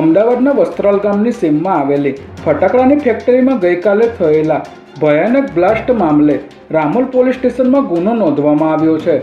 અમદાવાદના વસ્ત્રાલ ગામની સીમમાં આવેલી ફટાકડાની ફેક્ટરીમાં ગઈકાલે થયેલા ભયાનક બ્લાસ્ટ મામલે રામોલ પોલીસ સ્ટેશનમાં ગુનો નોંધવામાં આવ્યો છે।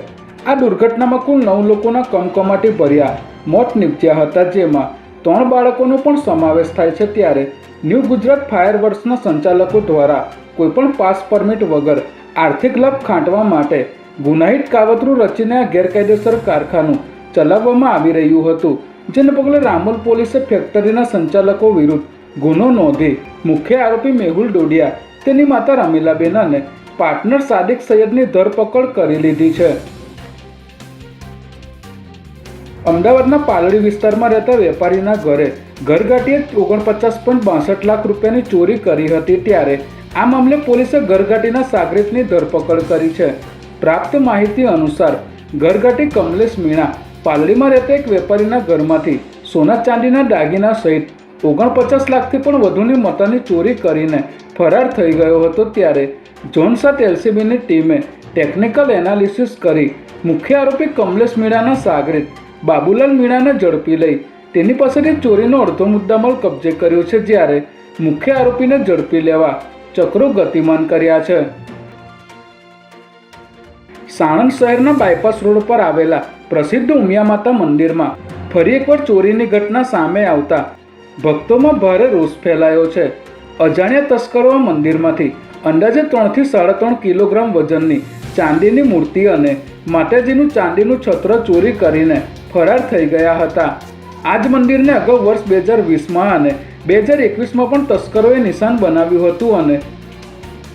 આ દુર્ઘટનામાં કુલ 9 લોકોના કમકમાટી ભર્યા મોત નીપજ્યા હતા, જેમાં 3 બાળકોનો પણ સમાવેશ થાય છે। ત્યારે ન્યૂ ગુજરાત ફાયર વર્ક્સના સંચાલકો દ્વારા કોઈપણ પાસ પરમિટ વગર આર્થિક લાભ ખાંટવા માટે ગુનાહિત કાવતરું રચીને આ ગેરકાયદેસર કારખાનું ચલાવવામાં આવી રહ્યું હતું, જેને પગલે રામોલ પોલીસે ફેક્ટરીના સંચાલકો વિરુદ્ધ ગુનો નોંધી મુખ્ય આરોપી મેહુલ ડોડિયા, તેની માતા રમીલાબેન અને પાર્ટનર સાદિક સૈયદની ધરપકડ કરી લીધી છે। અમદાવાદના પાલડી વિસ્તારમાં રહેતા વેપારીના ઘરે ઘરઘાટીએ 49.62 લાખ રૂપિયાની ચોરી કરી હતી। ત્યારે આ મામલે પોલીસે ઘરઘાટીના સાગરીતની ધરપકડ કરી છે। પ્રાપ્ત માહિતી અનુસાર ઘરઘાટી કમલેશ મીણા પાલડીમાં રહેતા એક વેપારીના ઘરમાંથી સોના ચાંદીના દાગીના સહિત 49 લાખથી પણ વધુની મતાની ચોરી કરીને ફરાર થઈ ગયો હતો। ત્યારે ઝોન 7 એલસીબીની ટીમે ટેકનિકલ એનાલિસિસ કરી મુખ્ય આરોપી કમલેશ મીણાના સાગરીત બાબુલાલ મીણાને ઝડપી લઈ તેની પાસેથી ચોરીનો અડધો મુદ્દામાલ કબજે કર્યો છે, જ્યારે મુખ્ય આરોપીને ઝડપી લેવા ચક્રો ગતિમાન કર્યા છે। સાણંદ શહેરના બાયપાસ રોડ પર આવેલા પ્રસિદ્ધ ઉમિયા માતા મંદિરમાં ફરી એકવાર ચોરીની ઘટના સામે આવતા ભક્તોમાં ભારે રોષ ફેલાયો છે। અજાણ્યા તસ્કરો મંદિરમાંથી અંદાજે 3 થી 3.5 કિલોગ્રામ વજનની ચાંદીની મૂર્તિ અને માતાજીનું ચાંદીનું છત્ર ચોરી કરીને ફરાર થઈ ગયા હતા। આ જ મંદિરને અગાઉ વર્ષ 2020માં અને 2021માં પણ તસ્કરોએ નિશાન બનાવ્યું હતું અને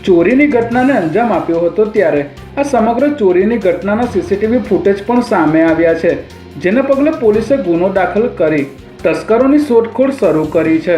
ચોરીની ઘટનાને અંજામ આપ્યો હતો। ત્યારે આ સમગ્ર ચોરીની ઘટનાના સીસીટીવી ફૂટેજ પણ સામે આવ્યા છે, જેને પગલે પોલીસે ગુનો દાખલ કરી તસ્કરોની શોધખોળ શરૂ કરી છે।